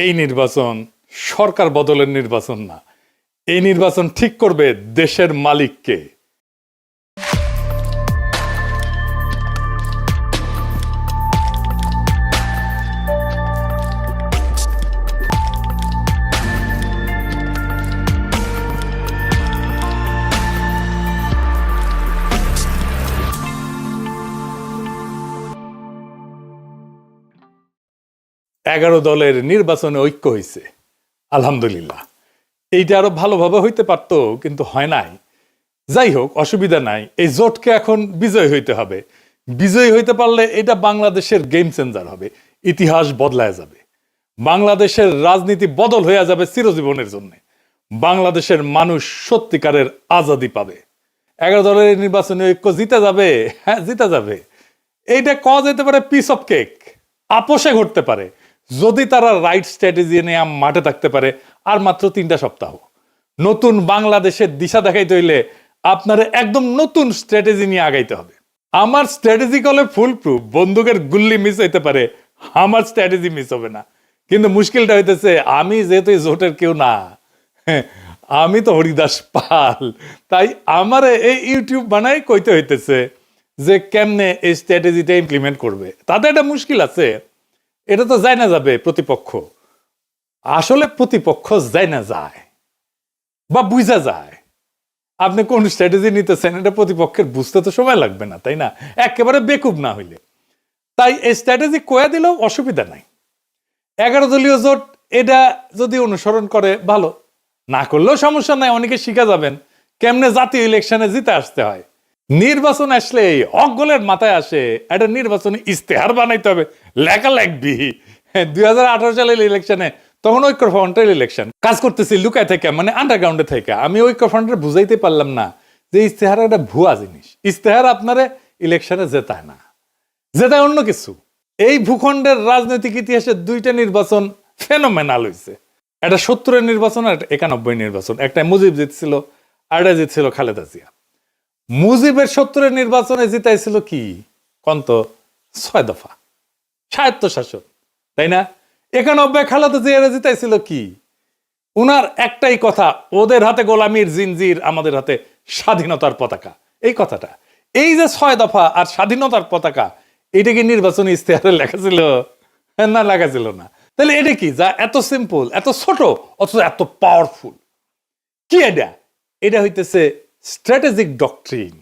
এই নির্বাচন সরকার বদলের নির্বাচন না, এই নির্বাচন ঠিক করবে দেশের মালিককে। এগারো দলের নির্বাচনে ঐক্য হয়েছে, আলহামদুলিল্লাহ। এইটা আরো ভালোভাবে হইতে পারতো, কিন্তু হয় নাই। যাই হোক, অসুবিধা নাই। এই জোটকে এখন বিজয় হইতে হবে। বিজয়ী হইতে পারলে এটা বাংলাদেশের গেম চেঞ্জার হবে, ইতিহাস বদলায় যাবে, বাংলাদেশের রাজনীতি বদল হয়ে যাবে চিরজীবনের জন্য। বাংলাদেশের মানুষ সত্যিকারের আজাদি পাবে। এগারো দলের নির্বাচনে ঐক্য জিতে যাবে, হ্যাঁ জিতে যাবে। এইটা কওয়া যেতে পারে পিস অফ কেক, আপোষে ঘটতে পারে যদি তারা রাইট স্ট্র্যাটেজি নিয়ে মাঠে থাকতে পারে। আর মাত্র 3টা সপ্তাহ। নতুন বাংলাদেশের দিশা দেখাইতে হইলে আপনার একদম নতুন স্ট্র্যাটেজি নিয়ে আগাইতে হবে। আমার স্ট্র্যাটেজি কলে ফুল প্রুফ, বন্দুকের গুল্লি মিস হইতে পারে, আমার স্ট্র্যাটেজি মিস হবে না। কিন্তু মুশকিলটা হইতেছে, আমি যেহেতু জোটের কেউ না, আমি তো হরিদাস পাল, তাই আমার এই ইউটিউব বানাই কইতে হইতেছে যে কেমনে এই স্ট্র্যাটেজিটা ইমপ্লিমেন্ট করবে। তাতে একটা মুশকিল আছে, এটা তো যায় না যাবে প্রতিপক্ষ। আসলে প্রতিপক্ষ যায় না যায় বা বুঝা যায় আপনি কোন স্ট্র্যাটেজি নিতেছেন, এটা প্রতিপক্ষের বুঝতে তো সময় লাগবে না, তাই না? একেবারে বেকুব না হইলে। তাই এই স্ট্র্যাটেজি কয়া দিলেও অসুবিধা নাই। 11 দলীয় জোট এটা যদি অনুসরণ করে ভালো, না করলেও সমস্যা নাই। অনেকে শিখা যাবেন কেমনে জাতীয় ইলেকশনে জিতে আসতে হয়। নির্বাচন আসলে অগলের মাথায় আসে একটা নির্বাচনে ইস্তেহার বানাইতে হবে, লেখা লাগবি। 2018 সালের ইলেকশনে তখন ঐক্যফ্রন্টের ইলেকশন কাজ করতেছি লুকায় থেকে, মানে আন্ডারগ্রাউন্ডে থেকে। আমি ঐক্যফ্রন্টের বুঝাইতে পারলাম না যে ইস্তেহার একটা ভুয়া জিনিস। ইস্তেহার আপনারে ইলেকশনে জেতায় না, জেতায় অন্য কিছু। এই ভূখণ্ডের রাজনৈতিক ইতিহাসে 2টা নির্বাচন ফেনোমেনাল হয়েছে। একটা 70-এর নির্বাচন আর 91 নির্বাচন। একটা মুজিব জিতছিল, আর একটা জিতছিল খালেদা জিয়া। মুজিবের 70-এর নির্বাচনে জিতাইছিল কি কন্ত 6 দফা স্বায়ত্তশাসন, তাই না? 91 খালেদা জিয়া জিতাইছিল কি? উনার একটাই কথা, ওদের হাতে গোলামির জিনজির, আমাদের হাতে স্বাধীনতার পতাকা। এই কথাটা, এই যে 6 দফা আর স্বাধীনতার পতাকা, এটা কি নির্বাচনী ইস্তেহারে লেখা ছিল? না, লেখা ছিল না। তাহলে এটা কি যা এত সিম্পল, এত ছোট, অথচ এত পাওয়ারফুল? কি এটা? এটা হইতেছে স্ট্র্যাটেজিক ডক্ট্রিন।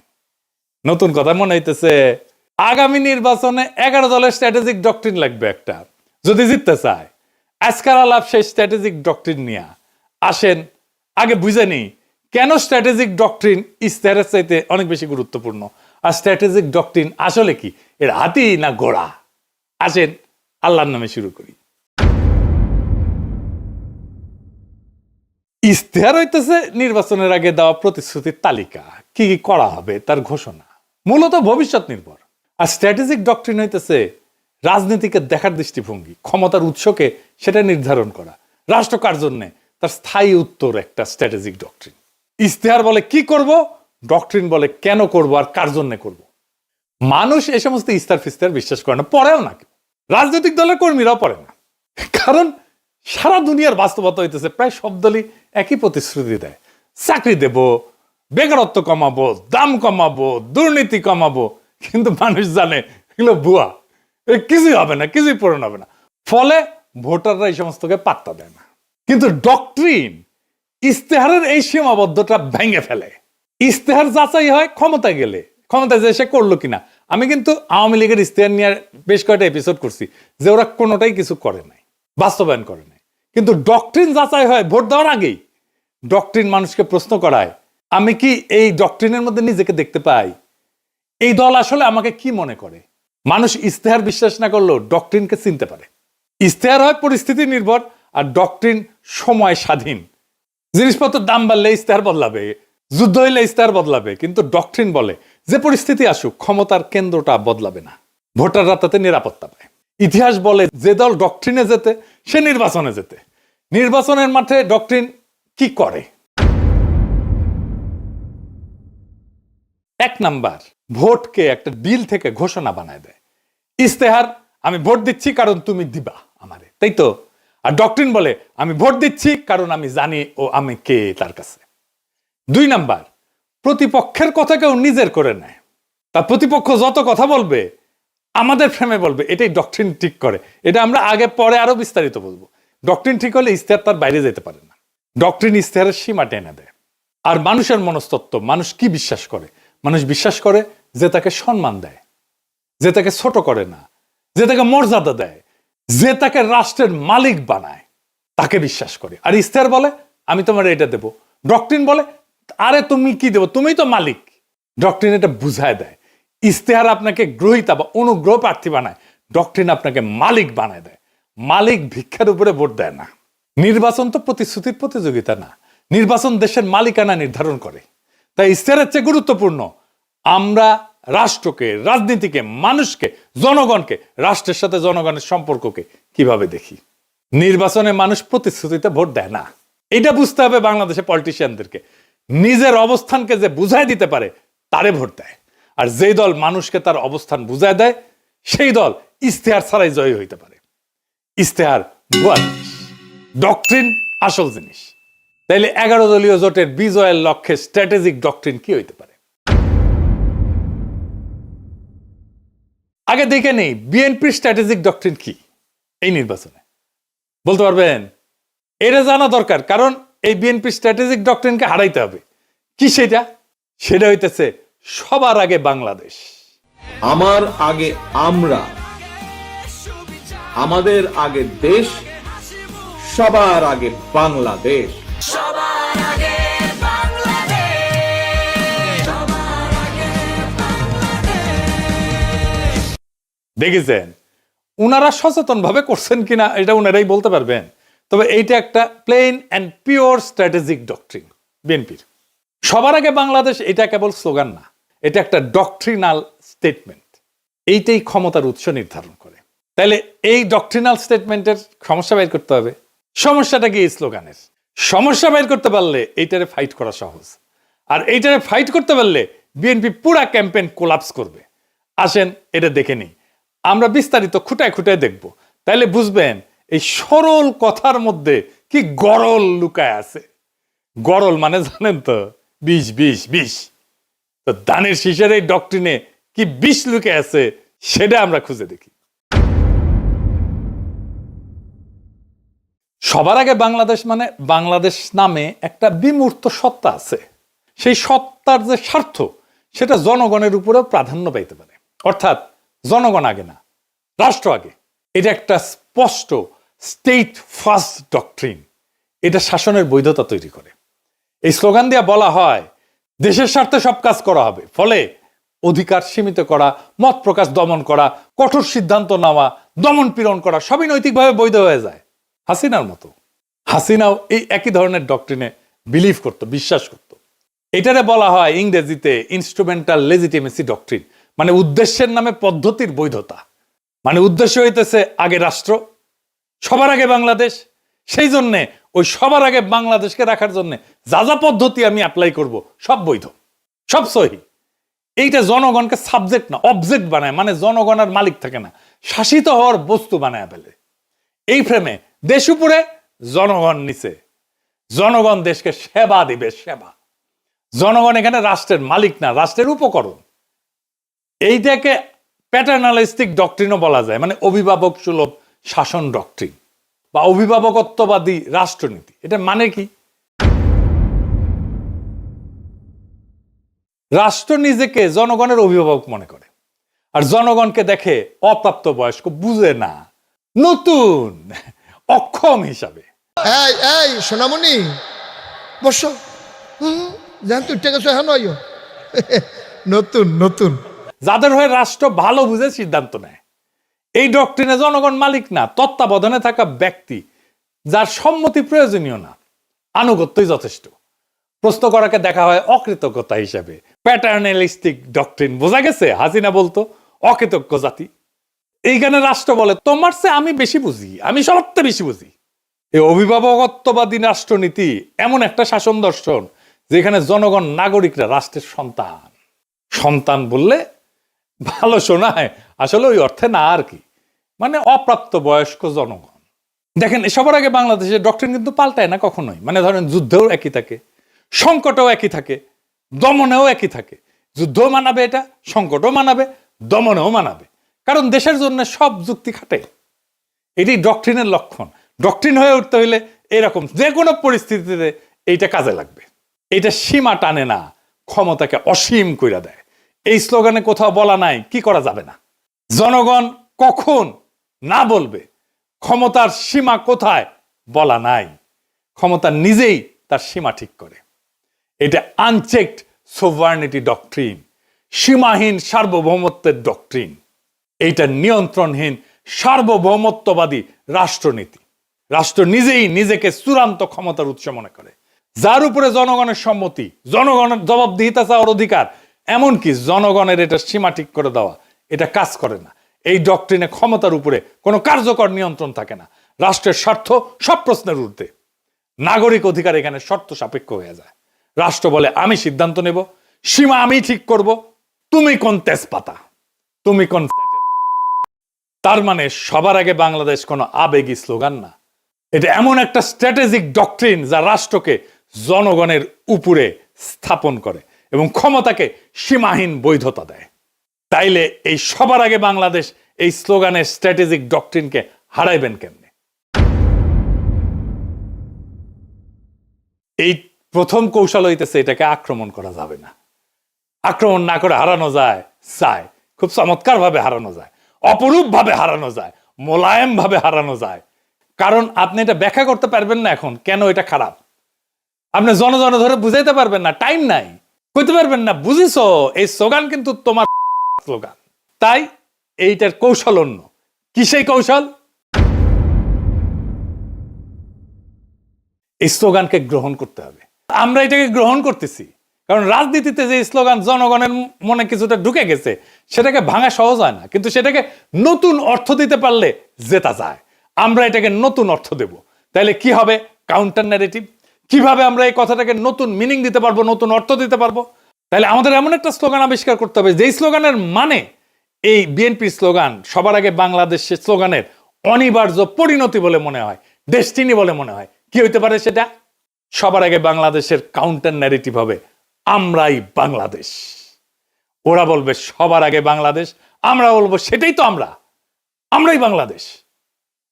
নতুন কথা মনে হইতেছে, আগামী নির্বাচনে 11 দলের স্ট্র্যাটেজিক ডক্ট্রিন লাগবে একটা, যদি জিততে চায়। আজকাল আলাপ সেই স্ট্র্যাটেজিক ডক্ট্রিন নিয়ে আসেন। আগে বুঝে নেই কেন স্ট্র্যাটেজিক ডক্ট্রিন ইস্তেহারের চাইতে অনেক বেশি গুরুত্বপূর্ণ। আর স্ট্র্যাটেজিক ডক্ট্রিন আসলে কি, এর হাতি না ঘোড়া? আসেন আল্লাহর নামে শুরু করি। ইস্তেহার হইতেছে নির্বাচনের আগে দেওয়া প্রতিশ্রুতির তালিকা, কি কি করা হবে তার ঘোষণা, মূলত ভবিষ্যৎ নির্ভর। আর স্ট্র্যাটেজিক ডক্ট্রিন হইতেছে রাজনীতিকে দেখার দৃষ্টিভঙ্গি, ক্ষমতার উৎসকে সেটা নির্ধারণ করা, রাষ্ট্র কার জন্য, তার স্থায়ী উত্তর একটা স্ট্র্যাটেজিক ডক্ট্রিন। ইস্তেহার বলে কি করব, ডক্ট্রিন বলে কেন করব আর কার জন্য করব। মানুষ এই সমস্ত ইস্তার ফিস্তার বিশ্বাস করে না, পড়েও না। রাজনৈতিক দলের কর্মীরাও পড়ে না, কারণ সারা দুনিয়ার বাস্তবতা হইতেছে প্রায় সব দলই একই প্রতিশ্রুতি দেয়। চাকরি দেব, বেকারত্ব কমাবো, দাম কমাবো, দুর্নীতি কমাবো, কিন্তু মানুষ জানে এগুলো ভুয়া, কিছুই হবে না, কিছুই পূরণ হবে না। ফলে ভোটাররা এই সমস্তকে পাত্তা দেয় না। কিন্তু ডক্ট্রিন ইস্তেহারের এই সীমাবদ্ধতা ভেঙে ফেলে। ইস্তেহার যাচাই হয় ক্ষমতায় গেলে, ক্ষমতায় যে সে করলো কিনা। আমি কিন্তু আওয়ামী লীগের ইস্তেহার নিয়ে বেশ কয়েকটা এপিসোড করছি যে ওরা কোনোটাই কিছু করে নাই, বাস্তবায়ন করে নাই। কিন্তু ডক্ট্রিন যাচাই হয় ভোট দেওয়ার আগেই। ডক্ট্রিন মানুষকে প্রশ্ন করায়, আমি কি এই ডক্ট্রিনের মধ্যে নিজেকে দেখতে পাই? এই দল আসলে আমাকে কি মনে করে? মানুষ ইস্তেহার বিশ্বাস না করলেও ডক্ট্রিনকে চিনতে পারে। ইস্তেহার হয় পরিস্থিতি নির্ভর, আর ডক্ট্রিন সময় স্বাধীন। জিনিসপত্রের দাম বাড়লে ইস্তেহার বদলাবে, যুদ্ধ হইলে ইস্তেহার বদলাবে, কিন্তু ডক্ট্রিন বলে যে পরিস্থিতি আসুক ক্ষমতার কেন্দ্রটা বদলাবে না, ভোটাররা তাতে নিরাপত্তা পায়। ইতিহাস বলে যে দল ডক্ট্রিনে যেতে সে নির্বাচনে যেতে। নির্বাচনের মাঠে ডক্ট্রিন কি করে? 1 নাম্বার, ভোটকে একটা ডিল থেকে ঘোষণা বানায় দেয়। ইস্তেহার, আমি ভোট দিচ্ছি কারণ তুমি দিবা আমারে, তাই তো? আর ডক্ট্রিন বলে আমি ভোট দিচ্ছি কারণ আমি জানি ও আমি কে তার কাছে। 2 নাম্বার, প্রতিপক্ষের কথা কেউ নিজের করে নেয়। তার প্রতিপক্ষ যত কথা বলবে আমাদের ফ্রেমে বলবে, এটাই ডক্ট্রিন ঠিক করে। এটা আমরা আগে পরে আরো বিস্তারিত বলবো। ডক্ট্রিন ঠিক হলে ইশতেহার তার বাইরে যেতে পারে না। ডক্ট্রিন ইশতেহারের সীমা টেনে দেয়। আর মানুষের মনস্তত্ত্ব, মানুষ কি বিশ্বাস করে? মানুষ বিশ্বাস করে যে তাকে সম্মান দেয়, যে তাকে ছোট করে না, যে তাকে মর্যাদা দেয়, যে তাকে রাষ্ট্রের মালিক বানায়, তাকে বিশ্বাস করে। আর ইশতেহার বলে আমি তোমার এটা দেব। ডক্ট্রিন বলে আরে তুমি কি দেবো, তুমি তো মালিক। ডক্ট্রিন এটা বুঝায় দেয়। ইশতেহার আপনাকে গ্রহীতা বা অনুগ্রহ প্রার্থী বানায়, ডক্ট্রিন আপনাকে মালিক বানায় দেয়। মালিক ভিক্ষার উপরে ভোট দেয় না। নির্বাচন তো প্রতিশ্রুতির প্রতিযোগিতা না, নির্বাচন দেশের মালিকানা নির্ধারণ করে। তাই ইশতেহারের চেয়ে গুরুত্বপূর্ণ আমরা রাষ্ট্রকে, রাজনীতিকে, মানুষকে, জনগণকে, রাষ্ট্রের সাথে জনগণের সম্পর্ককে কিভাবে দেখি। নির্বাচনে মানুষ প্রতিশ্রুতিতে ভোট দেয় না, এটা বুঝতে হবে বাংলাদেশের পলিটিশিয়ানদেরকে। নিজের অবস্থানকে যে বুঝাই দিতে পারে তারে ভোট দেয়। আর যেই দল মানুষকে তার অবস্থান বুঝায় দেয় সেই দল ইশতেহার ছাড়াই জয়ী হইতে পারে। ইশতেহার ভুয়া জিনিস, ডক্ট্রিন আসল জিনিস। তাইলে 11 দলীয় জোটের বিজয়ের লক্ষ্যে স্ট্র্যাটেজিক ডক্ট্রিন কি হইতে পারে? আগে দেখে নেই বিএনপির স্ট্র্যাটেজিক ডক্ট্রিন কি এই নির্বাচনে, বলতে পারবেন? এটা জানা দরকার, কারণ এই বিএনপির স্ট্র্যাটেজিক ডক্ট্রিনকে হারাইতে হবে। কি সেটা? সেটা হইতেছে সবার আগে বাংলাদেশ। আমার আগে আমরা, আমাদের আগে দেশ, সবার আগে বাংলাদেশ। সবার আগে বাংলাদেশ, সবার আগে বাংলাদেশ। দেখেছেন উনারা সচেতন ভাবে করছেন কিনা এটা উনারাই বলতে পারবেন। তবে এইটা একটা plain and pure strategic doctrine বিএনপির। সবার আগে বাংলাদেশ এটা কেবল স্লোগান না, এটা একটা ডক্ট্রিনাল স্টেটমেন্ট। এইটাই ক্ষমতার উৎস নির্ধারণ করে। তাহলে এই ডক্ট্রিনাল স্টেটমেন্টের সমস্যা বের করতে হবে। সমস্যাটা কি? এই স্লোগানের সমস্যা বের করতে পারলে এইটারে ফাইট করা সহজ। আর এইটারে ফাইট করতে পারলে বিএনপি পুরা ক্যাম্পেইন কোলাপস করবে। আসেন এটা দেখে নিই, আমরা বিস্তারিত খুঁটায় খুঁটায় দেখব। তাইলে বুঝবেন এই সরল কথার মধ্যে কি গরল লুকায় আছে। গরল মানে জানেন তো, বিষ বিষ বিষ। তো দানের শীষের এই ডক্ট্রিনে কি বিষ লুকে আছে সেটা আমরা খুঁজে দেখি। সবার আগে বাংলাদেশ মানে বাংলাদেশ নামে একটা বিমূর্ত সত্তা আছে। সেই সত্তার যে স্বার্থ সেটা জনগণের উপরেও প্রাধান্য পাইতে পারে। অর্থাৎ জনগণ আগে না, রাষ্ট্র আগে। এটা একটা স্পষ্ট স্টেট ফার্স্ট ডক্ট্রিন। এটা শাসনের বৈধতা তৈরি করে। এই স্লোগান দিয়ে বলা হয় দেশের স্বার্থে সব কাজ করা হবে। ফলে অধিকার সীমিত করা, মত প্রকাশ দমন করা, কঠোর সিদ্ধান্ত নেওয়া, দমন পীড়ন করা সবই নৈতিকভাবে বৈধ হয়ে যায়। হাসিনার মতো। হাসিনাও এই একই ধরনের ডক্ট্রিনে বিলিভ করত, বিশ্বাস করত। এটারে বলা হয় ইংরেজিতে ইনস্ট্রুমেন্টাল লেজিটিমেসি ডক্ট্রিন, মানে উদ্দেশ্যের নামে পদ্ধতির বৈধতা। মানে উদ্দেশ্য হইতেছে আগে রাষ্ট্র, সবার আগে বাংলাদেশ। সেই জন্যে ওই সবার আগে বাংলাদেশকে রাখার জন্য যা যা পদ্ধতি আমি অ্যাপ্লাই করব সব বৈধ, সব সহি। এইটা জনগণকে সাবজেক্ট না অবজেক্ট বানায়, মানে জনগণ আর মালিক থাকে না, শাসিত হওয়ার বস্তু বানায় ফেলে। এই ফ্রেমে দেশ উপরে, জনগণ নিচে। জনগণ দেশকে সেবা দিবে, সেবা। জনগণ এখানে রাষ্ট্রের মালিক না, রাষ্ট্রের উপকরণ। এইটাকে প্যাটার্নালিস্টিক ডক্ট্রিনও বলা যায়, মানে অভিভাবক সুলভ শাসন ডক্ট্রিন বা অভিভাবকত্ববাদী রাষ্ট্রনীতি। এটা মানে কি? রাষ্ট্র নিজেকে জনগণের অভিভাবক মনে করে, আর জনগণকে দেখে অপ্রাপ্ত বয়স্ক, বুঝে না, নতুন, অক্ষম হিসাবে। এই এই সোনামণি বসো, জান তুই টেকে হ্যাঁ নয় নতুন নতুন। যাদের হয়ে রাষ্ট্র ভালো বুঝে সিদ্ধান্ত নেয়। এই ডক্ট্রিনে জনগণ মালিক না, তত্ত্বাবধানে থাকা ব্যক্তি, যার সম্মতি প্রয়োজনীয় না, আনুগত্যই যথেষ্ট। প্রশ্ন করাকে দেখা হয় অকৃতজ্ঞতা হিসাবে। Paternalistic doctrine. বোঝা গেছে হাসিনা বলতো অকৃতজ্ঞ জাতি। এইখানে রাষ্ট্র বলে তোমার চেয়ে আমি বেশি বুঝি, আমি সবচেয়ে বেশি বুঝি। এই অভিভাবকত্ববাদী রাষ্ট্রনীতি এমন একটা শাসন দর্শন যেখানে জনগণ নাগরিকরা রাষ্ট্রের সন্তান। সন্তান বললে ভালো শোনায়, আসলে ওই অর্থে না আর কি, মানে অপ্রাপ্ত বয়স্ক জনগণ। দেখেন সবার আগে বাংলাদেশের ডক্টরিন কিন্তু পাল্টায় না কখনোই। মানে ধরেন যুদ্ধেও একই থাকে, সংকটেও একই থাকে, দমনেও একই থাকে। যুদ্ধও মানাবে, এটা সংকটও মানাবে, দমনেও মানাবে, কারণ দেশের জন্য সব যুক্তি খাটে। এটি ডক্টরিনের লক্ষণ। ডক্টরিন হয়ে উঠতে হইলে এরকম যে কোনো পরিস্থিতিতে এইটা কাজে লাগবে। এটা সীমা টানে না, ক্ষমতাকে অসীম কইরা দেয়। এই স্লোগানে কোথাও বলা নাই কি করা যাবে না, জনগণ কখন না বলবে, ক্ষমতার সীমা কোথায় বলা নাই। ক্ষমতা নিজেই তার সীমা ঠিক করে। এটা আনচেকড সোভার্নিটি ডক্ট্রিন, সীমাহীন সার্বভৌমত্বের ডক্ট্রিন। এইটা নিয়ন্ত্রণহীন সার্বভৌমত্ববাদী রাষ্ট্রনীতি। রাষ্ট্র নিজেই নিজেকে চূড়ান্ত ক্ষমতার উৎস মনে করে, যার উপরে জনগণের সম্মতি, জনগণের জবাবদিহিতা চাওয়ার অধিকার, এমনকি জনগণের এটা সীমা ঠিক করে দেওয়া, এটা কাজ করে না। এই ডক্ট্রিনে ক্ষমতার উপরে কোনো কার্যকর নিয়ন্ত্রণ থাকে না। রাষ্ট্রের স্বার্থ সব প্রশ্নের ঊর্ধ্বে। নাগরিক অধিকার এখানে শর্ত সাপেক্ষ হয়ে যায়। রাষ্ট্র বলে আমি সিদ্ধান্ত নেব, সীমা আমি ঠিক করব, তুমি কোন তেজপাতা, তুমি কোন। তার মানে সবার আগে বাংলাদেশ কোনো আবেগী স্লোগান না, এটা এমন একটা স্ট্র্যাটেজিক ডক্ট্রিন যা রাষ্ট্রকে জনগণের উপরে স্থাপন করে এবং ক্ষমতাকে সীমাহীন বৈধতা দেয়। তাইলে এই সবার আগে বাংলাদেশ এই স্লোগানের স্ট্র্যাটেজিক ডক্ট্রিনকে হারাইবেন কেমনে? এই প্রথম কৌশল হইতেছে এটাকে আক্রমণ করা যাবে না। আক্রমণ না করে হারানো যায়, খুব চমৎকার ভাবে হারানো যায়, অপরূপ ভাবে হারানো যায়, মোলায়েম ভাবে হারানো যায়। কারণ আপনি এটা ব্যাখ্যা করতে পারবেন না এখন কেন এটা খারাপ। আপনি জনজনে ধরে বুঝাইতে পারবেন না, টাইম নাই, কইতে পারবেন না বুঝিস এই স্লোগান কিন্তু তোমার স্লোগান। তাই এইটার কৌশল অন্য। কি সেই কৌশল? এই স্লোগানকে গ্রহণ করতে হবে। আমরা এটাকে গ্রহণ করতেছি কারণ রাজনীতিতে যে স্লোগান জনগণের মনে কিছুটা ঢুকে গেছে, সেটাকে ভাঙা সহজ হয় না, কিন্তু সেটাকে নতুন অর্থ দিতে পারলে জেতা যায়। আমরা এটাকে নতুন অর্থ দেব। তাইলে কি হবে? Counter narrative. কিভাবে আমরা এই কথাটাকে নতুন মিনিং দিতে পারবো, নতুন অর্থ দিতে পারবো? তাহলে আমাদের এমন একটা স্লোগান আবিষ্কার করতে হবে যেই স্লোগানের মানে এই বিএনপির স্লোগান সবার আগে বাংলাদেশের স্লোগানের অনিবার্য পরিণতি বলে মনে হয়, ডেস্টিনি বলে মনে হয়। কি হইতে পারে সেটা? সবার আগে বাংলাদেশের কাউন্টার ন্যারেটিভ হবে আমরাই বাংলাদেশ। ওরা বলবে সবার আগে বাংলাদেশ, আমরা বলবো সেটাই তো আমরাই বাংলাদেশ।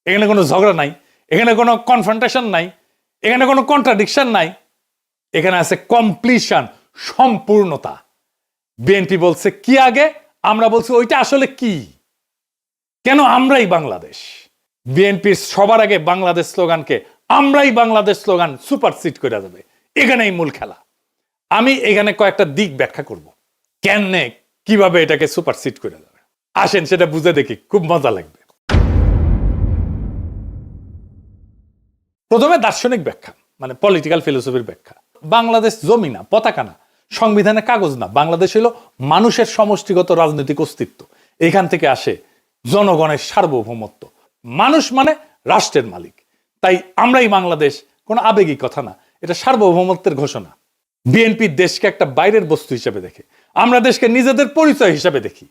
এখানে কোনো ঝগড়া নাই, এখানে কোনো কনফ্রন্টেশন নাই, এখানে কোনো কন্ট্রাডিকশন নাই, এখানে আছে কমপ্লিশন, সম্পূর্ণতা। বিএনপি বলছে কি আগে, আমরা বলছি ওইটা আসলে কি, কেন আমরাই বাংলাদেশ। বিএনপির সবার আগে বাংলাদেশ স্লোগানকে আমরাই বাংলাদেশ স্লোগান সুপারসিড করে যাবে। এখানেই মূল খেলা। আমি এখানে কয়েকটা দিক ব্যাখ্যা করব কেন, কিভাবে এটাকে সুপারসিড করে যাবে। আসেন সেটা বুঝে দেখি, খুব মজা লাগবে। প্রথমে দার্শনিক ব্যাখ্যা, মানে পলিটিক্যাল ফিলোসফির ব্যাখ্যা। বাংলাদেশ জমি না, পতাকা না, সংবিধানের কাগজ না। বাংলাদেশ হলো মানুষের সমষ্টিগত রাজনৈতিক অস্তিত্ব। এখান থেকে আসে জনগণের সার্বভৌমত্ব। মানুষ মানে রাষ্ট্রের মালিক। তাই আমরাই বাংলাদেশ কোনো আবেগী কথা না, এটা সার্বভৌমত্বের ঘোষণা। বিএনপি দেশকে একটা বাইরের বস্তু হিসেবে দেখে, আমরা দেশকে নিজেদের পরিচয় হিসেবে দেখি।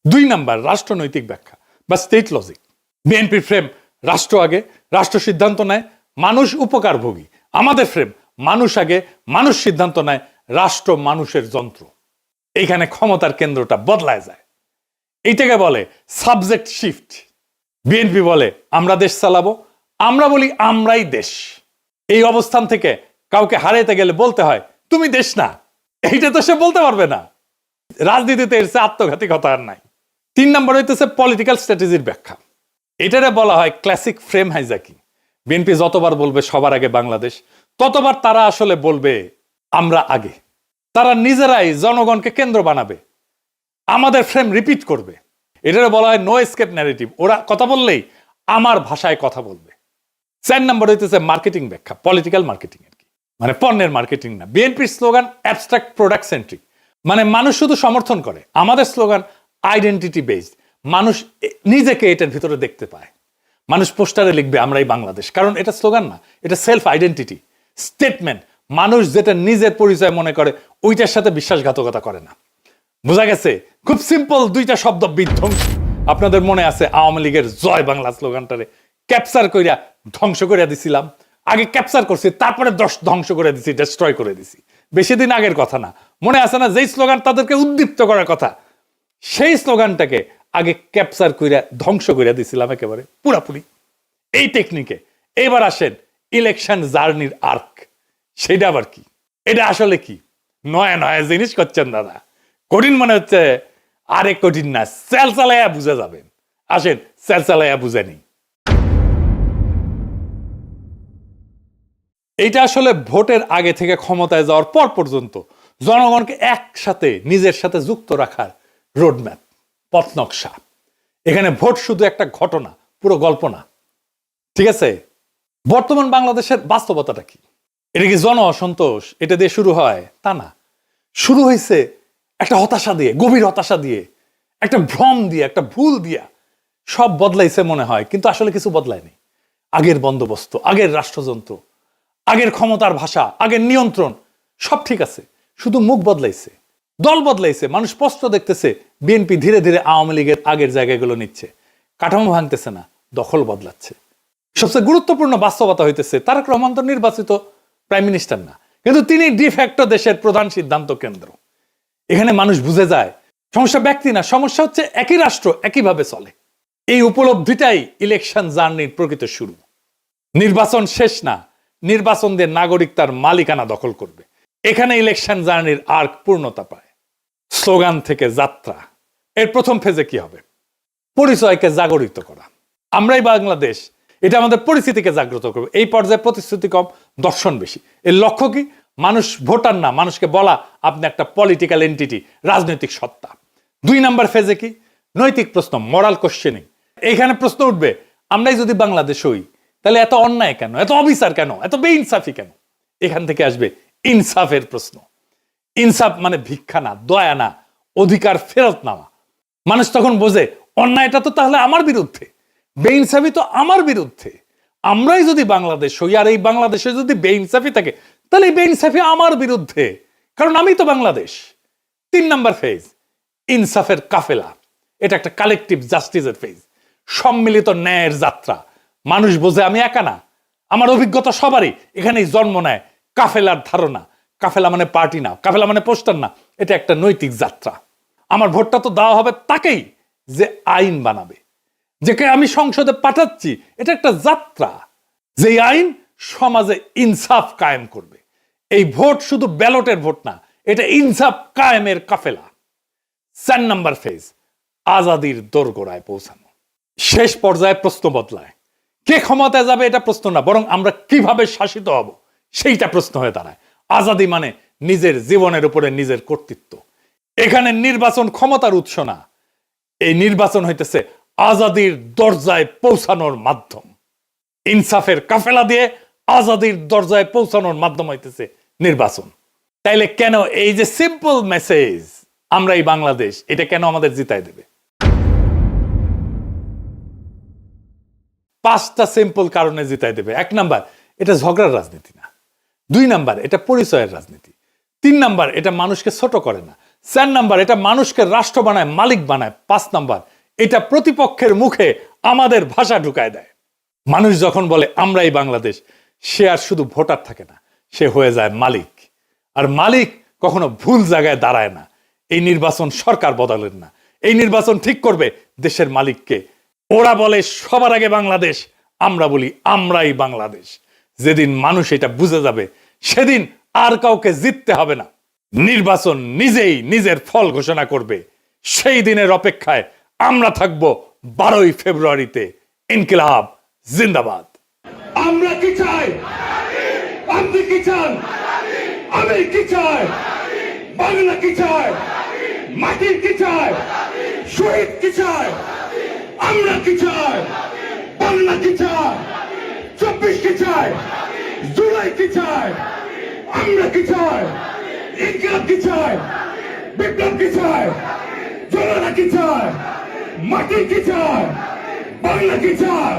2 নাম্বার, রাষ্ট্রনৈতিক ব্যাখ্যা বা স্টেট লজিক। বিএনপির ফ্রেম রাষ্ট্র আগে, রাষ্ট্র সিদ্ধান্ত নেয়, মানুষ উপকারভোগী। আমাদের ফ্রেম মানুষ আগে, মানুষ সিদ্ধান্ত নেয়, রাষ্ট্র মানুষের যন্ত্র। এইখানে ক্ষমতার কেন্দ্রটা বদলায় যায়। এইটাকে বলে সাবজেক্ট শিফট। বিএনপি বলে আমরা দেশ চালাবো, আমরা বলি আমরাই দেশ। এই অবস্থান থেকে কাউকে হারাইতে গেলে বলতে হয় তুমি দেশ না। এইটা তো সে বলতে পারবে না। রাজনীতিতে এর চেয়ে আত্মঘাতী কথা আর নাই। 3 নম্বর হইতেছে পলিটিক্যাল স্ট্র্যাটেজির ব্যাখ্যা। এটারে বলা হয় ক্লাসিক ফ্রেম হাইজ্যাকিং। বিএনপি যতবার বলবে সবার আগে বাংলাদেশ, ততবার তারা আসলে বলবে আমরা আগে। তারা নিজেরাই জনগণকে কেন্দ্র বানাবে, আমাদের ফ্রেম রিপিট করবে। এটারে বলা হয় নো এসকেপ ন্যারেটিভ। ওরা কথা বললেই আমার ভাষায় কথা বলবে। 4 নম্বর হইতেছে মার্কেটিং ব্যাখ্যা, পলিটিক্যাল মার্কেটিং আর কি, মানে পণ্যের মার্কেটিং না। বিএনপির স্লোগান অ্যাবস্ট্রাক্ট প্রোডাক্ট সেন্ট্রিক, মানে মানুষ শুধু সমর্থন করে। আমাদের স্লোগান আইডেন্টিটি বেসড, মানুষ নিজেকে এটার ভিতরে দেখতে পায়। মানুষ পোস্টারে লিখবে আমরাই বাংলাদেশ, কারণ এটা স্লোগান না, এটা সেলফ আইডেন্টিটি স্টেটমেন্ট। মানুষ যেটা নিজের পরিচয় মনে করে ওইটার সাথে বিশ্বাসঘাতকতা করে না। বোঝা গেছে? খুব সিম্পল 2টা শব্দ, বিধ্বংসী। আপনাদের মনে আছে আওয়ামী লীগের জয় বাংলা স্লোগানটারে ক্যাপচার কইরা ধ্বংস করে দিছিলাম, আগে ক্যাপচার করছি তারপরে ধ্বংস করে দিছি, ডেস্ট্রয় করে দিছি। বেশি দিন আগের কথা না, মনে আছে না যেই স্লোগান তাদেরকে উদ্দীপ্ত করার কথা, সেই স্লোগানটাকে আগে ক্যাপচার কইরা ধ্বংস করে দিছিলাম একেবারে পুরাপুরি। এই টেকনিকে এবার আসেন ইলেকশন জার্নির আর্ক, সেটা আবার কি? এটা আসলে কি? নয়া নয়া জিনিস করছেন দাদা, কঠিন মনে হচ্ছে, আরে কঠিন না, সেল চালাইয়া বুঝে যাবেন। আসেন সেল চালাইয়া বুঝে নিই। এইটা আসলে ভোটের আগে থেকে ক্ষমতায় যাওয়ার পর পর্যন্ত জনগণকে একসাথে নিজের সাথে যুক্ত রাখার রোডম্যাপ, পথ নকশা। এখানে ভোট শুধু একটা ঘটনা, পুরো গল্প না, ঠিক আছে? বর্তমান বাংলাদেশের বাস্তবতাটা কি? এটা কি জন অসন্তোষ এটা দিয়ে শুরু হয়? তা না, শুরু হয়েছে একটা হতাশা দিয়ে, গভীর হতাশা দিয়ে, একটা ভ্রম দিয়ে, একটা ভুল দিয়া। সব বদলাইছে মনে হয়, কিন্তু আসলে কিছু বদলায়নি। আগের বন্দোবস্ত, আগের রাষ্ট্রযন্ত্র, আগের ক্ষমতার ভাষা, আগের নিয়ন্ত্রণ সব ঠিক আছে, শুধু মুখ বদলাইছে, দল বদলাইছে। মানুষ স্পষ্ট দেখতেছে বিএনপি ধীরে ধীরে আওয়ামী লীগের আগের জায়গাগুলো নিচ্ছে, কাঠামো ভাঙতেছে না, দখল বদলাচ্ছে। সবচেয়ে গুরুত্বপূর্ণ বাস্তবতা হইতেছে তারেক রহমান তো নির্বাচিত প্রাইম মিনিস্টার না, কিন্তু তিনি ডিফ্যাক্টো দেশের প্রধান সিদ্ধান্ত কেন্দ্র। এখানে মানুষ বুঝে যায় সমস্যা ব্যক্তি না, সমস্যা হচ্ছে একই রাষ্ট্র একইভাবে চলে। এই উপলব্ধিটাই ইলেকশন জার্নির প্রকৃত শুরু। নির্বাচন শেষ না, নির্বাচন দিয়ে নাগরিক তার মালিকানা দখল করবে। এখানে ইলেকশন জার্নির আর্ক পূর্ণতা পায়। স্লোগান থেকে যাত্রা, এর প্রথম ফেজে কি হবে? পরিচয়কে জাগরিত করা। আমরাই বাংলাদেশ, এটা আমাদের পরিস্থিতিকে জাগ্রত করবে। এই পর্যায়ে প্রতিশ্রুতি কম, দর্শন বেশি। এর লক্ষ্য কি? মানুষ ভোটার না, মানুষকে বলা আপনি একটা পলিটিক্যাল এন্টিটি, রাজনৈতিক সত্তা। 2 নাম্বার ফেজে কি? নৈতিক প্রশ্ন, মরাল কোশ্চেনিং। এখানে প্রশ্ন উঠবে, আমরাই যদি বাংলাদেশ হই তাহলে এত অন্যায় কেন, এত অবিচার কেন, এত বেইনসাফি কেন? এখান থেকে আসবে ইনসাফের প্রশ্ন। ইনসাফ মানে ভিক্ষা না, দয়া না, অধিকার ফেরত নেওয়া। মানুষ তখন বোঝে অন্যায়টা তো তাহলে আমার বিরুদ্ধে, বেইনসাফি তো আমার বিরুদ্ধে। আমরাই যদি বাংলাদেশ হই আর এই বাংলাদেশে যদি বেইনসাফি থাকে তাহলে এই বেইনসাফি আমার বিরুদ্ধে, কারণ আমি তো বাংলাদেশ। 3 নাম্বার ফেজ, ইনসাফের কাফেলা। এটা একটা কালেকটিভ জাস্টিসের ফেজ, সম্মিলিত ন্যায়ের যাত্রা। মানুষ বোঝে আমি একা না, আমার অভিজ্ঞতা সবারই। এখানেই জন্ম নেয় কাফেলার ধারণা। কাফেলা মানে পার্টি না, কাফেলা মানে পোস্টার না, এটা একটা নৈতিক যাত্রা। আমার ভোটটা তো দেওয়া হবে তাকেই যে আইন বানাবে, যেকে আমি সংসদে পাঠাচ্ছি। এটা একটা যাত্রা, যে আইন সমাজে ইনসাফ কায়েম করবে। এই ভোট শুধু ব্যালটের ভোট না, এটা ইনসাফ কায়েমের কাফেলা। 4 নাম্বার ফেজ, আজাদির দোরগোড়ায় পৌঁছানো। শেষ পর্যায়ে প্রশ্ন বদলায়, কে ক্ষমতায় যাবে এটা প্রশ্ন না, বরং আমরা কিভাবে শাসিত হব সেইটা প্রশ্ন হয়ে দাঁড়ায়। আজাদি মানে নিজের জীবনের উপরে নিজের কর্তৃত্ব। এখানে নির্বাচন ক্ষমতার উৎস না, এই নির্বাচন হইতেছে আজাদির দরজায় পৌঁছানোর মাধ্যম। ইনসাফের কাফেলা দিয়ে আজাদির দরজায় পৌঁছানোর মাধ্যম হইতেছে নির্বাচন। তাইলে কেন এই যে সিম্পল মেসেজ আমরা এই বাংলাদেশ, এটা কেন আমাদের জিতায় দেবে? 5টা সিম্পল কারণে জিতায় দেবে। 1 নাম্বার, এটা ঝগড়ার রাজনীতি না। 2 নাম্বার, এটা পরিচয়ের রাজনীতি। 3 নাম্বার, এটা মানুষকে ছোট করে না। 4 নাম্বার, এটা মানুষকে রাষ্ট্র বানায়, মালিক বানায়। 5 নাম্বার, এটা প্রতিপক্ষের মুখে আমাদের ভাষা ঢুকায় দেয়। মানুষ যখন বলে আমরাই বাংলাদেশ, সে আর শুধু ভোটার থাকে না, সে হয়ে যায় মালিক। আর মালিক কখনো ভুল জায়গায় দাঁড়ায় না। এই নির্বাচন সরকার বদলেন না, এই নির্বাচন ঠিক করবে দেশের মালিককে। ওরা বলে সবার আগে বাংলাদেশ, আমরা বলি আমরাই বাংলাদেশ। যেদিন মানুষ এটা বুঝে যাবে সেদিন আর কাউকে জিততে হবে না। নির্বাচন নিজেই নিজের ফল ঘোষণা করবে। সেই দিনের অপেক্ষায় আমরা থাকব 12ই ফেব্রুয়ারিতে। ইনকিলাব জিন্দাবাদ। আমরা কি চাই? আপনি কি চান? আমি কি চাই? বাংলা কি চায়? মাটির কি চায়? শহীদ কি চায়? আমরা কি চাই? বাংলা কি চায়? 24 কি চায়? জুলাই কি চায়? আমরা কি চাই? ইনকিলাব কি চায়? বিপ্লব কি চায়? জনতা কি চায়? মাটি কি চায়? বাংলা কি চায়?